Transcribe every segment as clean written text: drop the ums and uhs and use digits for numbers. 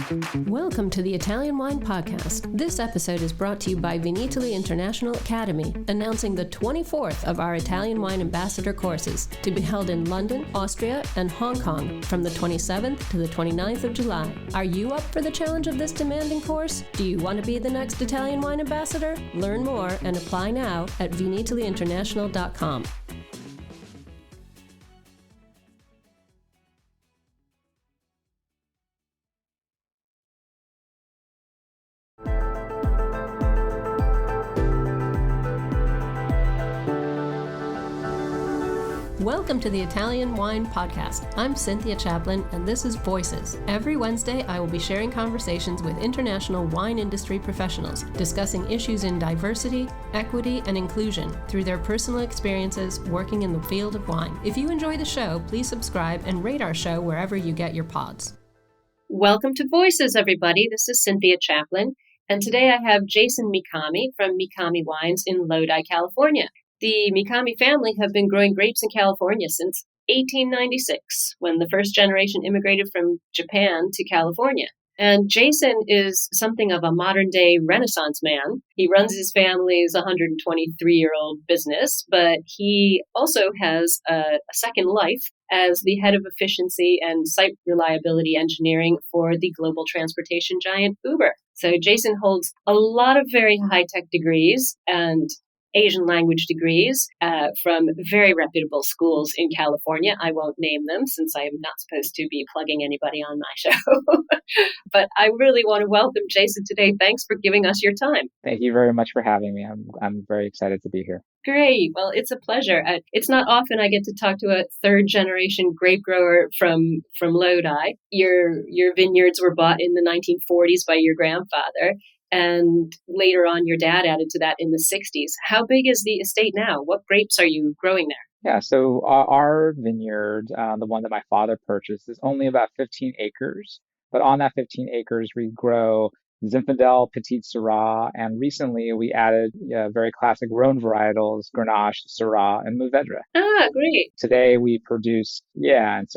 Welcome to the Italian Wine Podcast. This episode is brought to you by Vinitaly International Academy, announcing the 24th of our Italian Wine Ambassador courses to be held in London, Austria, and Hong Kong from the 27th to the 29th of July. Are you up for the challenge of this demanding course? Do you want to be the next Italian Wine Ambassador? Learn more and apply now at vinitalyinternational.com. Welcome to the Italian Wine Podcast. I'm Cynthia Chaplin, and this is Voices. Every Wednesday, I will be sharing conversations with international wine industry professionals, discussing issues in diversity, equity, and inclusion through their personal experiences working in the field of wine. If you enjoy the show, please subscribe and rate our show wherever you get your pods. Welcome to Voices, everybody. This is Cynthia Chaplin, and today I have Jason Mikami from Mikami Wines in Lodi, California. The Mikami family have been growing grapes in California since 1896, when the first generation immigrated from Japan to California. And Jason is something of a modern-day Renaissance man. He runs his family's 123-year-old business, but he also has a second life as the head of efficiency and site reliability engineering for the global transportation giant Uber. So Jason holds a lot of very high-tech degrees and Asian language degrees from very reputable schools in California. I won't name them since I am not supposed to be plugging anybody on my show. But I really want to welcome Jason today. Thanks for giving us your time. Thank you very much for having me. I'm very excited to be here. Great. Well, it's a pleasure. It's not often I get to talk to a third generation grape grower from Lodi. Your vineyards were bought in the 1940s by your grandfather. And later on, your dad added to that in the 60s. How big is the estate now? What grapes are you growing there? Yeah, so our vineyard, the one that my father purchased, is only about 15 acres. But on that 15 acres, we grow Zinfandel, Petit Syrah, and recently we added very classic Rhone varietals, Grenache, Syrah, and Mourvedre. Ah, great. Today we produce Zinfandel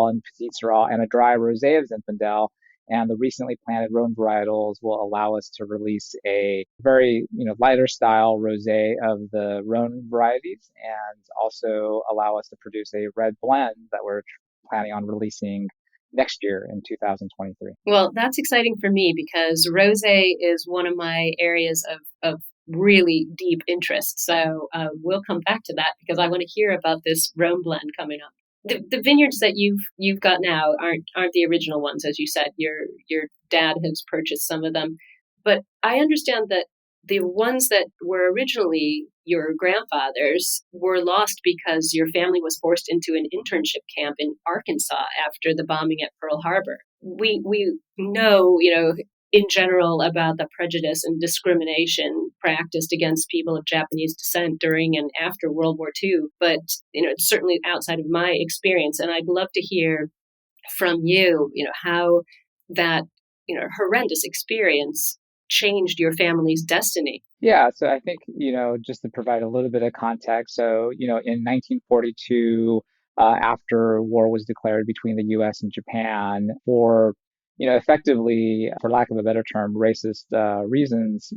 and Petit Syrah and a dry rosé of Zinfandel. And the recently planted Rhone varietals will allow us to release a very, lighter style rosé of the Rhone varieties, and also allow us to produce a red blend that we're planning on releasing next year in 2023. Well, that's exciting for me because rosé is one of my areas of really deep interest. So we'll come back to that because I want to hear about this Rhone blend coming up. The vineyards that you've got now aren't the original ones, as you said. Your dad has purchased some of them, but I understand that the ones that were originally your grandfather's were lost because your family was forced into an internship camp in Arkansas after the bombing at Pearl Harbor. We know, in general about the prejudice and discrimination practiced against people of Japanese descent during and after World War II. But, it's certainly outside of my experience. And I'd love to hear from you, how that, horrendous experience changed your family's destiny. Yeah, so I think, just to provide a little bit of context. So, in 1942, after war was declared between the U.S. and Japan for effectively, for lack of a better term, racist reasons,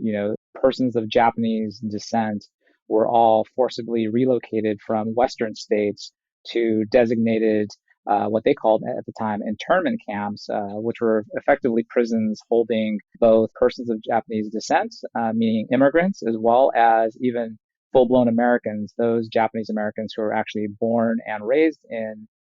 persons of Japanese descent were all forcibly relocated from Western states to designated, what they called at the time, internment camps, which were effectively prisons holding both persons of Japanese descent, meaning immigrants, as well as even full-blown Americans. Those Japanese Americans who were actually born and raised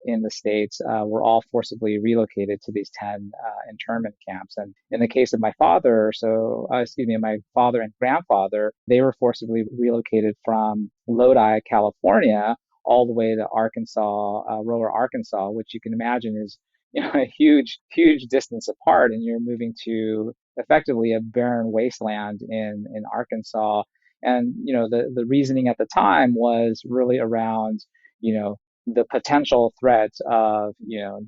in the States were all forcibly relocated to these 10 internment camps. And in the case of my father, my father and grandfather, they were forcibly relocated from Lodi, California, all the way to Arkansas, Roller, Arkansas, which you can imagine is a huge, huge distance apart. And you're moving to effectively a barren wasteland in Arkansas. And, the reasoning at the time was really around, the potential threat of,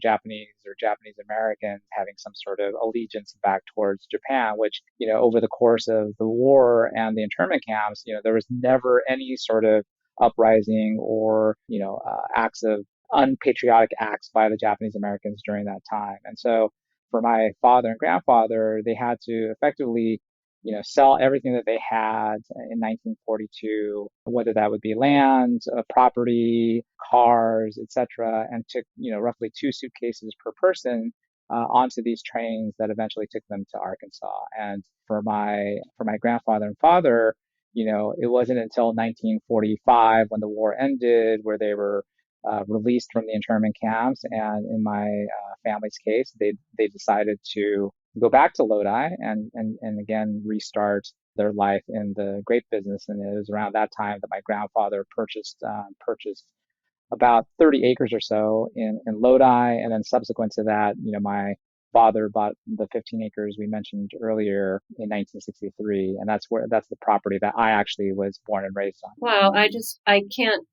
Japanese or Japanese Americans having some sort of allegiance back towards Japan, which, over the course of the war and the internment camps, there was never any sort of uprising or, acts of unpatriotic acts by the Japanese Americans during that time. And so for my father and grandfather, they had to effectively, sell everything that they had in 1942, whether that would be land, property, cars, etc., and took, roughly 2 suitcases per person onto these trains that eventually took them to Arkansas. And for my grandfather and father, it wasn't until 1945 when the war ended where they were released from the internment camps. And in my family's case, they decided to go back to Lodi and again restart their life in the grape business. And it was around that time that my grandfather purchased about 30 acres or so in Lodi. And then subsequent to that, my father bought the 15 acres we mentioned earlier in 1963. And that's the property that I actually was born and raised on. Wow. I can't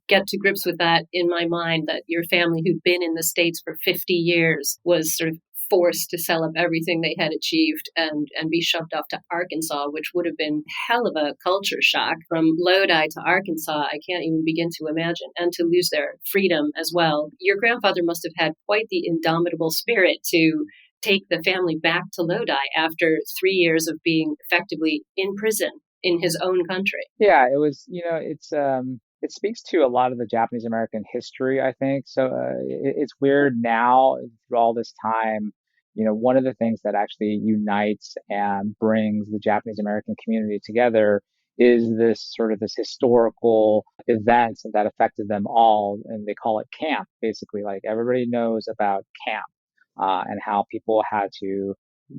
get to grips with that in my mind, that your family who'd been in the States for 50 years was sort of forced to sell up everything they had achieved and be shoved off to Arkansas, which would have been hell of a culture shock. From Lodi to Arkansas, I can't even begin to imagine, and to lose their freedom as well. Your grandfather must have had quite the indomitable spirit to take the family back to Lodi after 3 years of being effectively in prison in his own country. Yeah, it was, it speaks to a lot of the Japanese American history, I think. So it's weird now through all this time. One of the things that actually unites and brings the Japanese American community together is this historical event that affected them all. And they call it camp, basically. Like everybody knows about camp and how people had to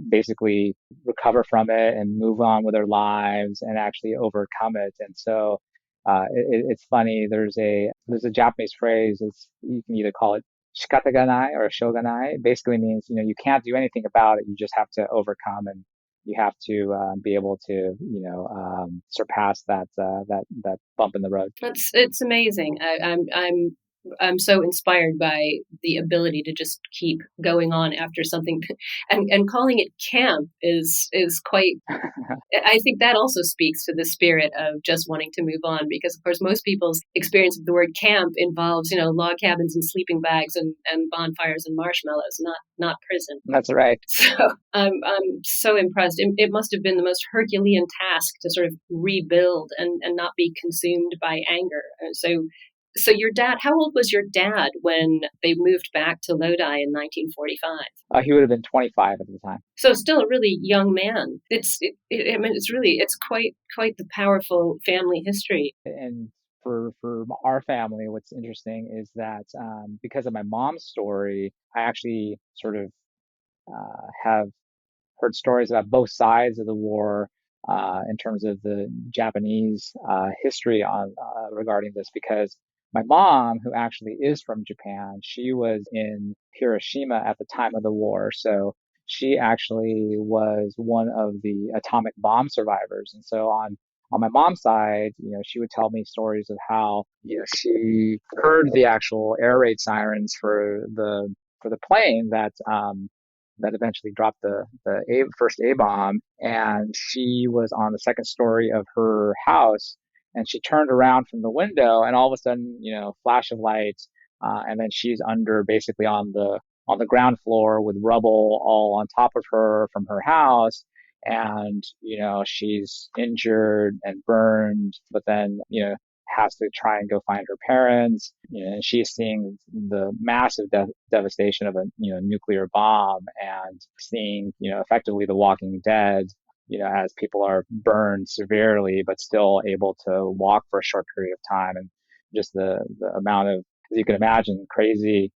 basically recover from it and move on with their lives and actually overcome it. And so it's funny. There's a Japanese phrase. You can either call it shikataganai or shoganai. It basically means you can't do anything about it. You just have to overcome, and you have to be able to surpass that bump in the road. It's amazing. I'm so inspired by the ability to just keep going on after something, and calling it camp is quite. I think that also speaks to the spirit of just wanting to move on, because of course most people's experience of the word camp involves log cabins and sleeping bags and bonfires and marshmallows, not prison. That's right. So I'm so impressed. It must have been the most Herculean task to sort of rebuild and not be consumed by anger. So your dad, how old was your dad when they moved back to Lodi in 1945? He would have been 25 at the time. So still a really young man. It's quite the powerful family history. And for our family, what's interesting is that because of my mom's story, I actually sort of have heard stories about both sides of the war in terms of the Japanese history on regarding this, because my mom, who actually is from Japan, she was in Hiroshima at the time of the war. So she actually was one of the atomic bomb survivors. And so on my mom's side, she would tell me stories of how, she heard the actual air raid sirens for the plane that eventually dropped the first A bomb. And she was on the second story of her house, and she turned around from the window, and all of a sudden, flash of lights, and then she's basically on the ground floor with rubble all on top of her from her house. And, she's injured and burned, but then, has to try and go find her parents. And she's seeing the massive devastation of a, nuclear bomb, and seeing, effectively The Walking Dead, as people are burned severely, but still able to walk for a short period of time. And just the amount of, as you can imagine, crazy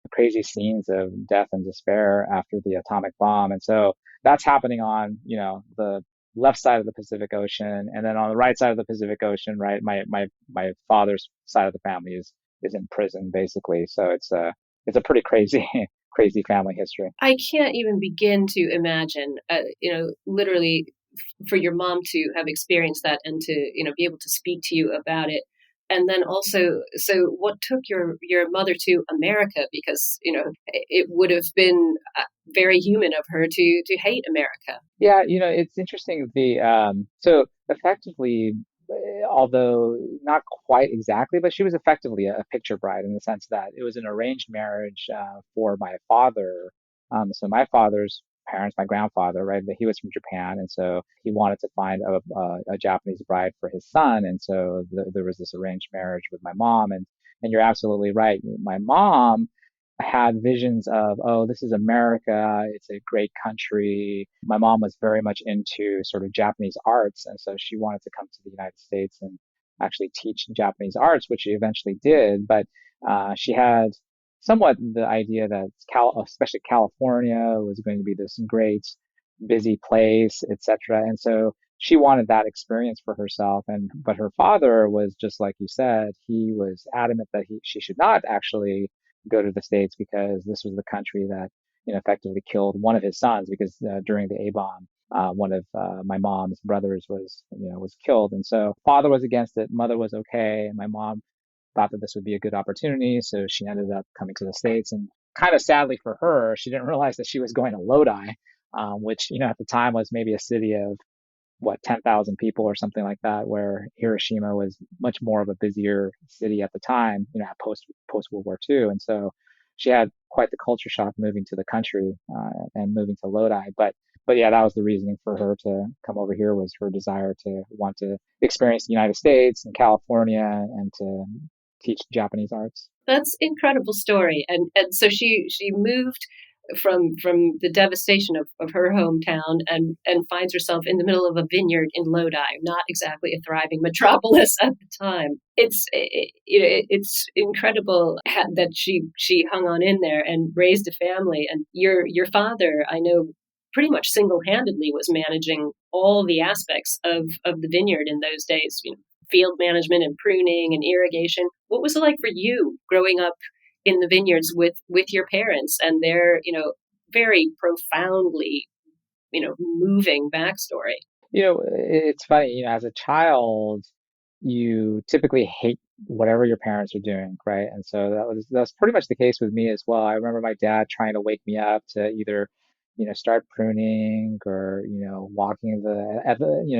scenes of death and despair after the atomic bomb. And so that's happening on, the left side of the Pacific Ocean. And then on the right side of the Pacific Ocean, right, my father's side of the family is in prison, basically. So it's a pretty crazy family history. I can't even begin to imagine, literally for your mom to have experienced that and to, be able to speak to you about it. And then also, so what took your mother to America? Because, it would have been very human of her to hate America. Yeah, it's interesting. So effectively, although not quite exactly, but she was effectively a picture bride in the sense that it was an arranged marriage for my father. So my father's parents, my grandfather, right, he was from Japan, and so he wanted to find a Japanese bride for his son, and so there was this arranged marriage with my mom, and you're absolutely right. My mom had visions of, oh, this is America. It's a great country. My mom was very much into sort of Japanese arts. And so she wanted to come to the United States and actually teach Japanese arts, which she eventually did. But she had somewhat the idea that especially California was going to be this great, busy place, etc. And so she wanted that experience for herself. But her father was just like you said, he was adamant that she should not actually go to the States because this was the country that, effectively killed one of his sons because during the A bomb, one of my mom's brothers was killed. And so father was against it. Mother was okay. And my mom thought that this would be a good opportunity. So she ended up coming to the States, and kind of sadly for her, she didn't realize that she was going to Lodi, which, at the time was maybe a city of 10,000 people or something like that, where Hiroshima was much more of a busier city at the time, post World War II. And so she had quite the culture shock moving to the country and moving to Lodi. But yeah, that was the reasoning for her to come over here, was her desire to want to experience the United States and California and to teach Japanese arts. That's incredible story. And so she moved from the devastation of her hometown and finds herself in the middle of a vineyard in Lodi, not exactly a thriving metropolis at the time. It's incredible that she hung on in there and raised a family. And your father, I know, pretty much single-handedly was managing all the aspects of the vineyard in those days, field management and pruning and irrigation. What was it like for you growing up in the vineyards with your parents and their, very profoundly, moving backstory? It's funny, as a child, you typically hate whatever your parents are doing, right? And so that's pretty much the case with me as well. I remember my dad trying to wake me up to either, start pruning or, walking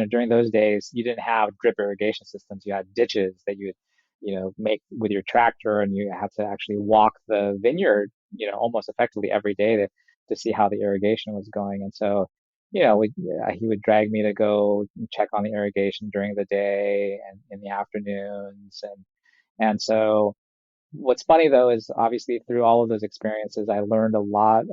during those days, you didn't have drip irrigation systems. You had ditches that you would, make with your tractor, and you had to actually walk the vineyard, almost effectively every day to see how the irrigation was going. And so, he would drag me to go check on the irrigation during the day and in the afternoons. And so what's funny though is obviously through all of those experiences, I learned a lot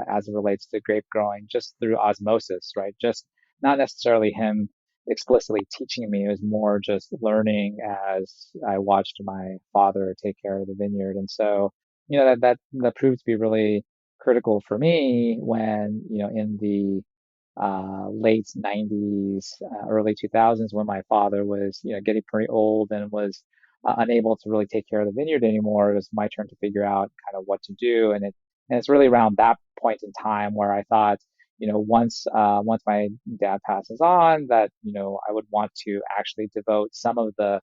as it relates to grape growing just through osmosis, right? Just not necessarily him explicitly teaching me. It was more just learning as I watched my father take care of the vineyard. And so, that proved to be really critical for me when, in the late 90s, early 2000s, when my father was, getting pretty old and was unable to really take care of the vineyard anymore. It was my turn to figure out kind of what to do. And it's really around that point in time where I thought, once my dad passes on, that, I would want to actually devote some of the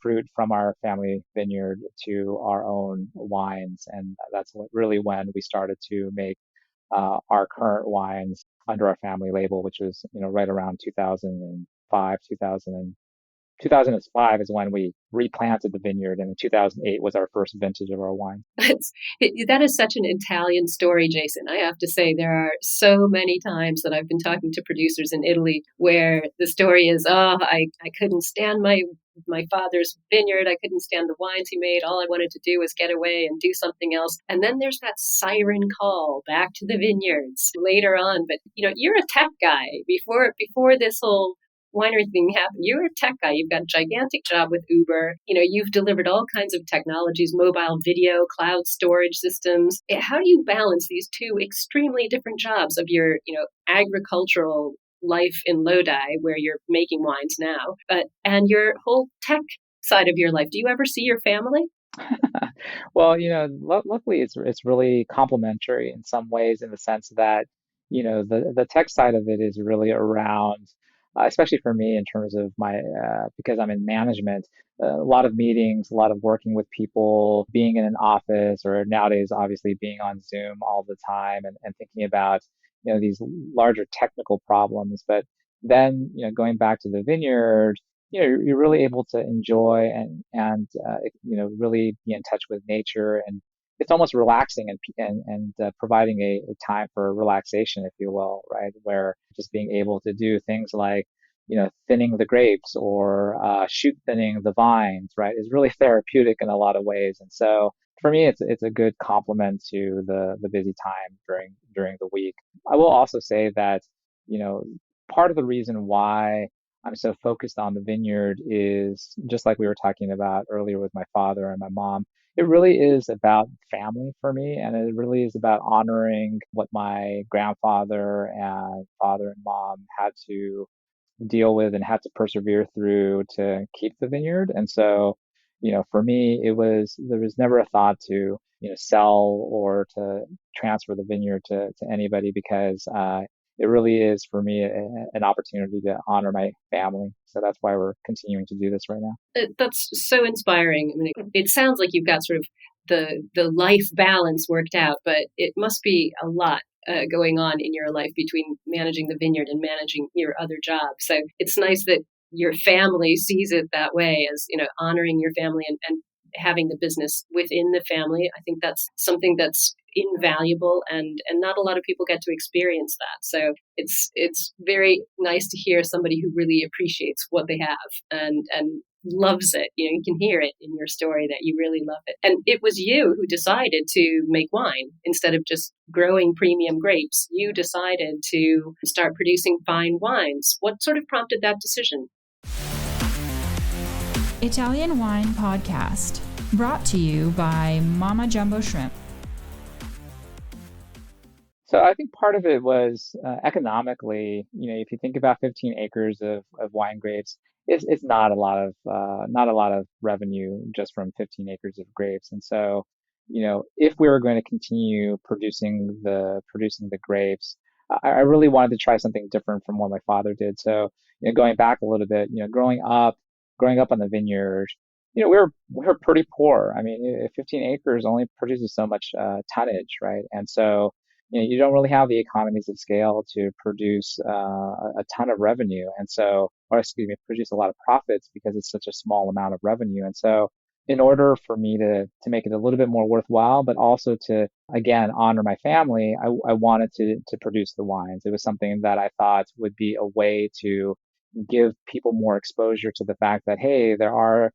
fruit from our family vineyard to our own wines. And that's really when we started to make our current wines under our family label, which was, right around 2005, 2005 is when we replanted the vineyard, and 2008 was our first vintage of our wine. That is such an Italian story, Jason. I have to say, there are so many times that I've been talking to producers in Italy where the story is, oh, I couldn't stand my father's vineyard. I couldn't stand the wines he made. All I wanted to do was get away and do something else. And then there's that siren call back to the vineyards later on. But, you're a tech guy. Before this whole winery thing happened, you're a tech guy. You've got a gigantic job with Uber. You've delivered all kinds of technologies, mobile video, cloud storage systems. How do you balance these two extremely different jobs of your, agricultural life in Lodi, where you're making wines now, and your whole tech side of your life? Do you ever see your family? Well, luckily it's really complementary in some ways, in the sense that, the tech side of it is really around, especially for me in terms of because I'm in management, a lot of meetings, a lot of working with people, being in an office, or nowadays obviously being on Zoom all the time, and thinking about, these larger technical problems. But then, going back to the vineyard, you're really able to enjoy and really be in touch with nature, and it's almost relaxing and providing a time for relaxation, if you will, right? Where just being able to do things like thinning the grapes or shoot thinning the vines, right, is really therapeutic in a lot of ways. And so for me, it's a good complement to the busy time during the week. I will also say that, you know, part of the reason why I'm so focused on the vineyard is just like we were talking about earlier with my father and my mom. It really is about family for me, and it really is about honoring what my grandfather and father and mom had to deal with and had to persevere through to keep the vineyard. And so, for me, there was never a thought to, sell or to transfer the vineyard to anybody because it really is for me an opportunity to honor my family. So that's why we're continuing to do this right now. That's so inspiring. I mean, it sounds like you've got sort of the life balance worked out, but it must be a lot going on in your life between managing the vineyard and managing your other jobs. So it's nice that your family sees it that way, as honoring your family and having the business within the family. I think that's something that's invaluable, and not a lot of people get to experience that. So it's very nice to hear somebody who really appreciates what they have and loves it. You can hear it in your story that you really love it. And it was you who decided to make wine instead of just growing premium grapes. You decided to start producing fine wines. What sort of prompted that decision? Italian Wine Podcast, brought to you by Mama Jumbo Shrimp. So I think part of it was economically. If you think about 15 acres of wine grapes, it's not a lot of revenue just from 15 acres of grapes. And so, if we were going to continue producing the grapes, I really wanted to try something different from what my father did. So, going back a little bit, growing up on the vineyard, we were pretty poor. I mean, 15 acres only produces so much tonnage, right? And so you don't really have the economies of scale to produce a ton of revenue, and so, or excuse me, produce a lot of profits because it's such a small amount of revenue. And so, in order for me to make it a little bit more worthwhile, but also to again honor my family, I wanted to produce the wines. It was something that I thought would be a way to give people more exposure to the fact that, hey, there are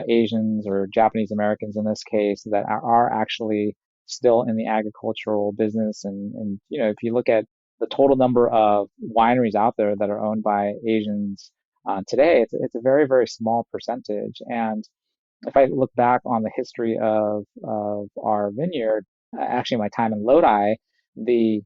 Asians or Japanese Americans in this case that are actually still in the agricultural business. And if you look at the total number of wineries out there that are owned by Asians today, it's a very, very small percentage. And if I look back on the history of our vineyard, actually my time in Lodi, the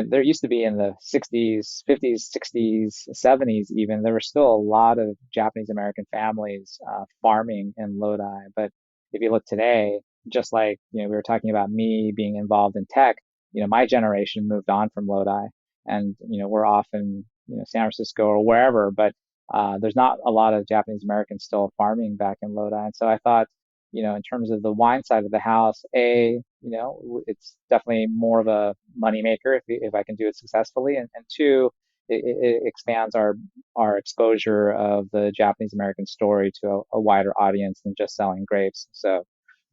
there used to be in the 60s, 50s, 60s, 70s even, there were still a lot of Japanese American families farming in Lodi. But if you look today, just like, we were talking about me being involved in tech, my generation moved on from Lodi and, we're off in, San Francisco or wherever, but there's not a lot of Japanese Americans still farming back in Lodi. And so I thought, in terms of the wine side of the house, it's definitely more of a moneymaker if I can do it successfully, and two, it expands our exposure of the Japanese American story to a wider audience than just selling grapes. So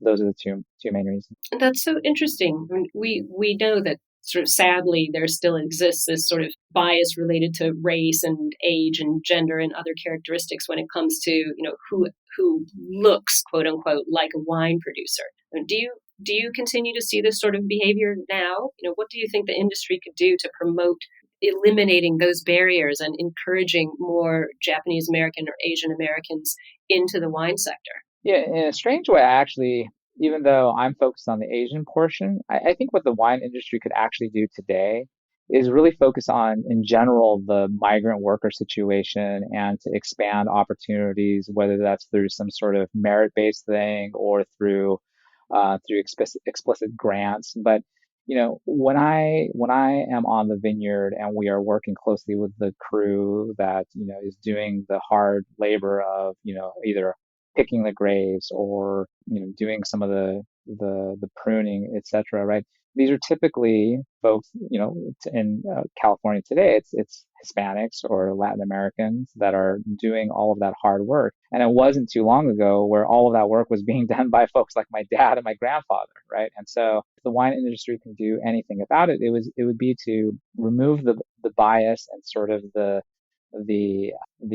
those are the two main reasons. That's so interesting. I mean, we know that sort of sadly there still exists this sort of bias related to race and age and gender and other characteristics when it comes to who looks, quote unquote, like a wine producer. And do you continue to see this sort of behavior now? What do you think the industry could do to promote eliminating those barriers and encouraging more Japanese American or Asian Americans into the wine sector? Yeah, in a strange way, even though I'm focused on the Asian portion, I think what the wine industry could actually do today is really focus on, in general, the migrant worker situation and to expand opportunities, whether that's through some sort of merit-based thing or through explicit grants. But when I am on the vineyard and we are working closely with the crew that is doing the hard labor of either picking the grapes or doing some of the the pruning, etc. Right? These are typically folks, in California today, it's Hispanics or Latin Americans that are doing all of that hard work. And it wasn't too long ago where all of that work was being done by folks like my dad and my grandfather, right? And so if the wine industry can do anything about it, it would be to remove the bias and sort of the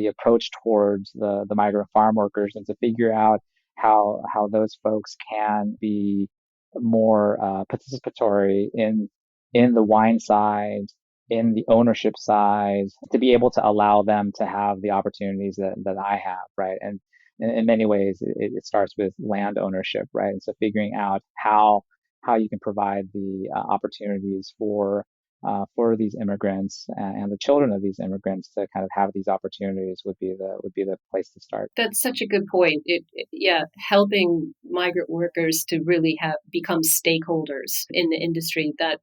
approach towards the migrant farm workers, and to figure out how those folks can be more participatory in the wine side, in the ownership side, to be able to allow them to have the opportunities that I have, right? And in many ways, it starts with land ownership, right? And so figuring out how you can provide the opportunities for these immigrants and the children of these immigrants to kind of have these opportunities would be the place to start. That's such a good point. Yeah, helping migrant workers to really become stakeholders in the industry, that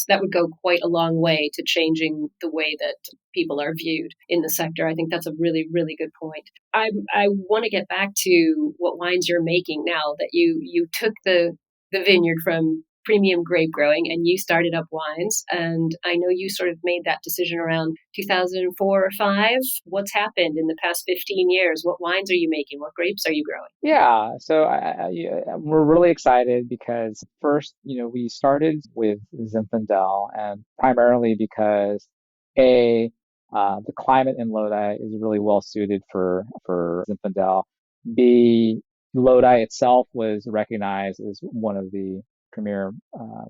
would go quite a long way to changing the way that people are viewed in the sector. I think that's a really, really good point. I want to get back to what wines you're making now that you took the vineyard from premium grape growing and you started up wines. And I know you sort of made that decision around 2004 or 5. What's happened in the past 15 years? What wines are you making? What grapes are you growing? Yeah, so we're really excited because first, we started with Zinfandel, and primarily because the climate in Lodi is really well suited for Zinfandel. B, Lodi itself was recognized as one of the premier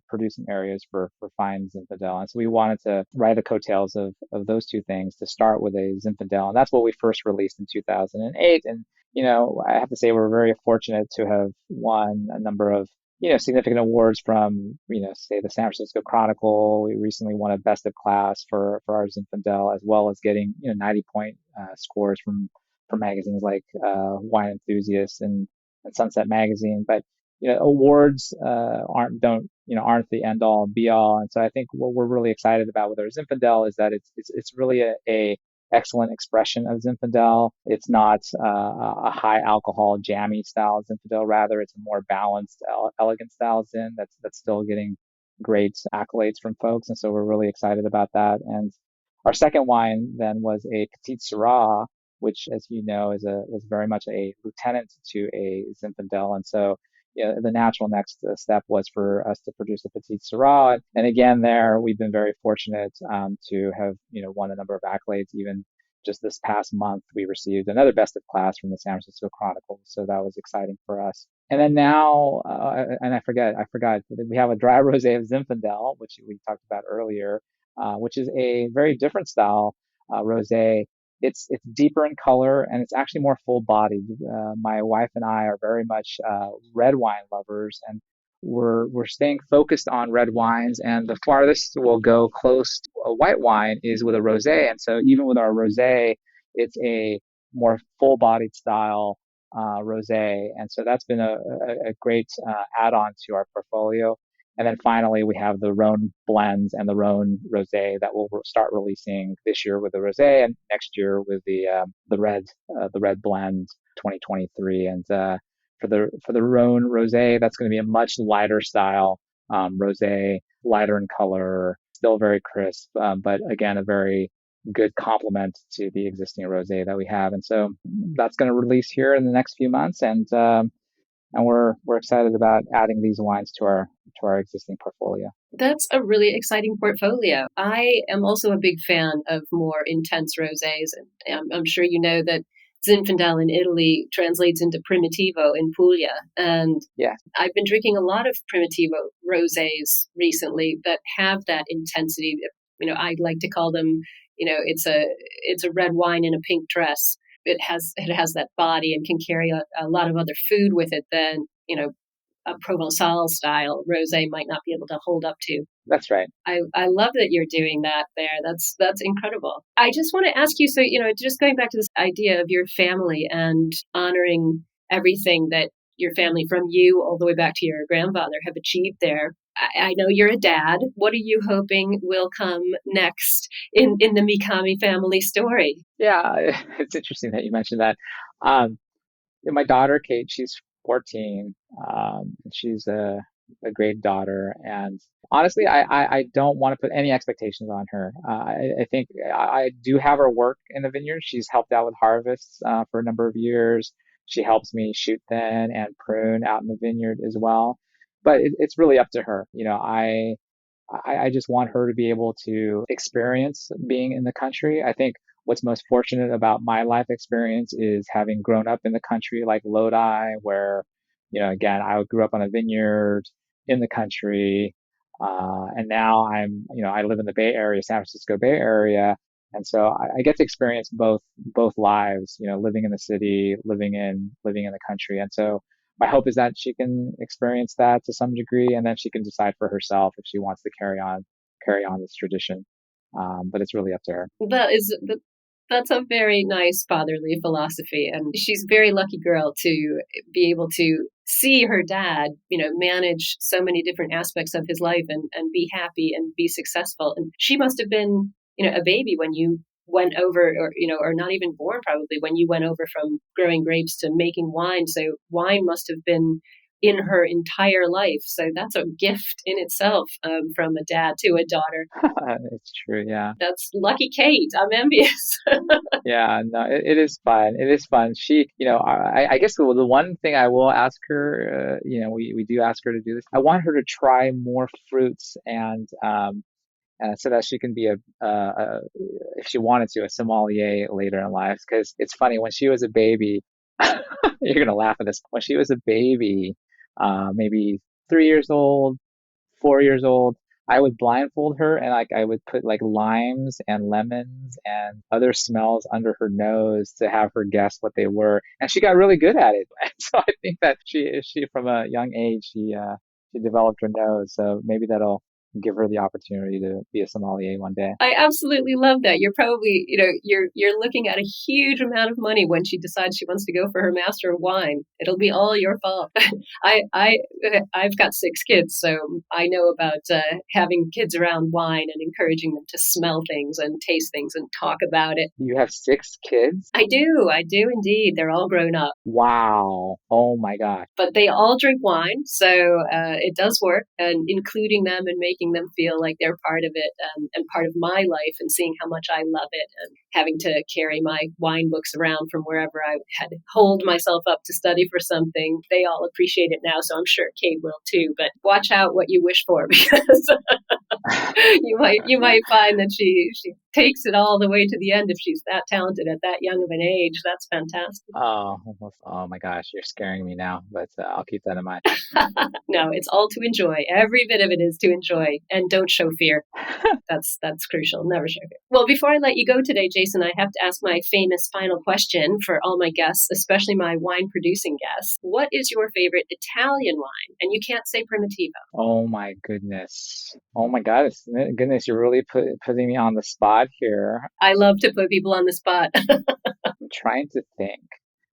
producing areas for fine Zinfandel. And so we wanted to ride the coattails of those two things to start with a Zinfandel. And that's what we first released in 2008. And, I have to say we're very fortunate to have won a number of, significant awards from, say the San Francisco Chronicle. We recently won a best of class for our Zinfandel, as well as getting, 90-point scores from magazines like Wine Enthusiast and Sunset Magazine. But awards aren't the end all and be all. And so I think what we're really excited about with our Zinfandel is that it's really a excellent expression of Zinfandel. It's not a high alcohol jammy style Zinfandel. Rather, it's a more balanced, elegant style Zin that's still getting great accolades from folks. And so we're really excited about that. And our second wine then was a Petit Syrah, which, as you know, is very much a lieutenant to a Zinfandel. And so the natural next step was for us to produce a Petit Syrah. And again, there we've been very fortunate to have won a number of accolades. Even just this past month, we received another best of class from the San Francisco Chronicle. So that was exciting for us. And then now, and I forgot, we have a dry rosé of Zinfandel, which we talked about earlier, which is a very different style rosé. It's deeper in color and it's actually more full bodied. My wife and I are very much red wine lovers, and we're staying focused on red wines. And the farthest we'll go close to a white wine is with a rosé. And so even with our rosé, it's a more full bodied style rosé. And so that's been a great add-on to our portfolio. And then finally, we have the Rhone blends and the Rhone rosé that we'll start releasing this year with the rosé, and next year with the red blend 2023. And for the Rhone rosé, that's going to be a much lighter style rosé, lighter in color, still very crisp, but again a very good complement to the existing rosé that we have. And so that's going to release here in the next few months, and we're excited about adding these wines to our existing portfolio. That's a really exciting portfolio. I am also a big fan of more intense rosés, and I'm sure you know that Zinfandel in Italy translates into Primitivo in Puglia. And yeah, I've been drinking a lot of Primitivo rosés recently that have that intensity. I like to call them, it's a red wine in a pink dress. It has that body and can carry a lot of other food with it than, a Provençal style rosé might not be able to hold up to. That's right. I love that you're doing that there. That's incredible. I just want to ask you, so, just going back to this idea of your family and honoring everything that your family, from you all the way back to your grandfather, have achieved there. I know you're a dad. What are you hoping will come next in the Mikami family story? Yeah, it's interesting that you mentioned that. My daughter, Kate, she's 14. She's a great daughter. And honestly, I don't want to put any expectations on her. I think I do have her work in the vineyard. She's helped out with harvests for a number of years. She helps me shoot thin and prune out in the vineyard as well. But it's really up to her. I just want her to be able to experience being in the country. I think what's most fortunate about my life experience is having grown up in the country like Lodi, where, again, I grew up on a vineyard in the country. And now I live in the Bay Area, San Francisco Bay Area. And so I get to experience both lives, living in the city, living in the country. And so my hope is that she can experience that to some degree, and then she can decide for herself if she wants to carry on this tradition. But it's really up to her. That's a very nice fatherly philosophy, and she's a very lucky girl to be able to see her dad, manage so many different aspects of his life and be happy and be successful. And she must have been, a baby when you went over, or not even born probably, when you went over from growing grapes to making wine. So wine must have been in her entire life. So that's a gift in itself, from a dad to a daughter. It's true. Yeah. That's lucky Kate. I'm envious. Yeah, no, it is fun. It is fun. She, I guess the one thing I will ask her, we do ask her to do this. I want her to try more fruits and so that she can be if she wanted to, a sommelier later in life. Because it's funny, when she was a baby, you're gonna laugh at this. When she was a baby, maybe 3 years old, 4 years old, I would blindfold her and I would put like limes and lemons and other smells under her nose to have her guess what they were, and she got really good at it. So I think that she from a young age she developed her nose, so maybe that'll give her the opportunity to be a sommelier one day. I absolutely love that. You're probably, you're looking at a huge amount of money when she decides she wants to go for her Master of Wine. It'll be all your fault. I've got 6 kids, so I know about having kids around wine and encouraging them to smell things and taste things and talk about it. You have 6 kids? I do indeed. They're all grown up. Wow. Oh my gosh. But they all drink wine, so it does work, and including them and making them feel like they're part of it, and part of my life, and seeing how much I love it, and having to carry my wine books around from wherever I had holed myself up to study for something. They all appreciate it now, so I'm sure Kate will too. But watch out what you wish for, because you might find that she takes it all the way to the end if she's that talented at that young of an age. That's fantastic. Oh my gosh, you're scaring me now, but I'll keep that in mind. No, it's all to enjoy. Every bit of it is to enjoy, and don't show fear. That's crucial. Never show fear. Well, before I let you go today, Jason, I have to ask my famous final question for all my guests, especially my wine producing guests. What is your favorite Italian wine? And you can't say Primitivo. Oh my goodness. Oh my goodness, you're really putting me on the spot here. I love to put people on the spot. I'm trying to think.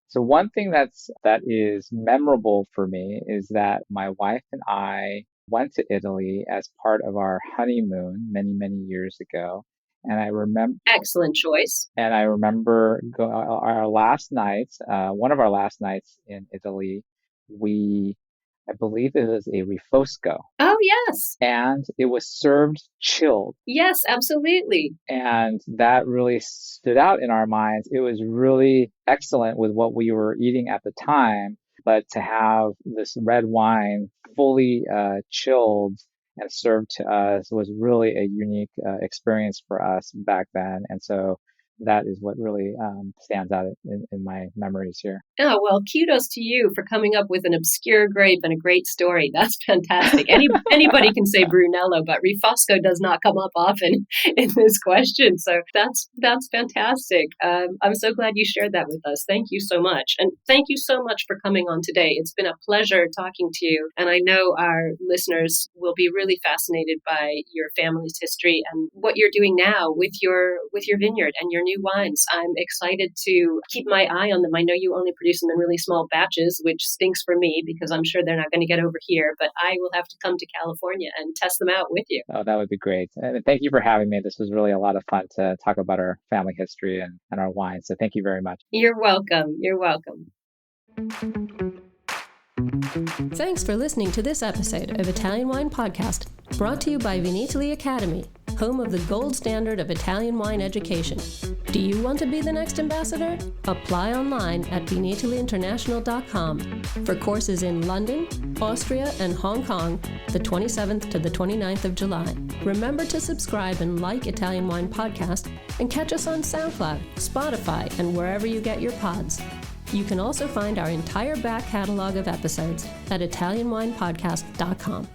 So one thing that is memorable for me is that my wife and I went to Italy as part of our honeymoon many, many years ago. And I remember... Excellent choice. And I remember our last night, one of our last nights in Italy, I believe it was a Rifosco. Oh, yes. And it was served chilled. Yes, absolutely. And that really stood out in our minds. It was really excellent with what we were eating at the time, but to have this red wine fully chilled and served to us was really a unique experience for us back then. And so that is what really stands out in my memories here. Oh, well, kudos to you for coming up with an obscure grape and a great story. That's fantastic. Anybody can say Brunello, but Rifosco does not come up often in this question. So that's fantastic. I'm so glad you shared that with us. Thank you so much. And thank you so much for coming on today. It's been a pleasure talking to you. And I know our listeners will be really fascinated by your family's history and what you're doing now with your vineyard and your new wines. I'm excited to keep my eye on them. I know you only produce them in really small batches, which stinks for me because I'm sure they're not going to get over here, but I will have to come to California and test them out with you. Oh, that would be great. And thank you for having me. This was really a lot of fun to talk about our family history and our wines. So thank you very much. You're welcome. You're welcome. Thanks for listening to this episode of Italian Wine Podcast, brought to you by Vinitaly Academy, home of the gold standard of Italian wine education. Do you want to be the next ambassador? Apply online at vinitalyinternational.com for courses in London, Austria, and Hong Kong, the 27th to the 29th of July. Remember to subscribe and like Italian Wine Podcast, and catch us on SoundCloud, Spotify, and wherever you get your pods. You can also find our entire back catalog of episodes at italianwinepodcast.com.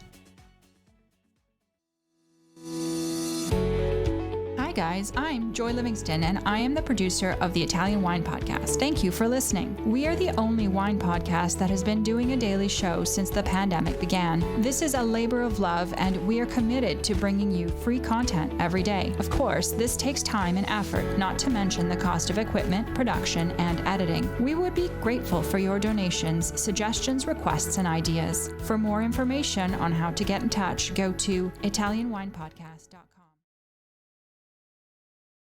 Hi guys, I'm Joy Livingston and I am the producer of the Italian Wine Podcast. Thank you for listening. We are the only wine podcast that has been doing a daily show since the pandemic began. This is a labor of love and we are committed to bringing you free content every day. Of course, this takes time and effort, not to mention the cost of equipment, production, and editing. We would be grateful for your donations, suggestions, requests, and ideas. For more information on how to get in touch, go to italianwinepodcast.com.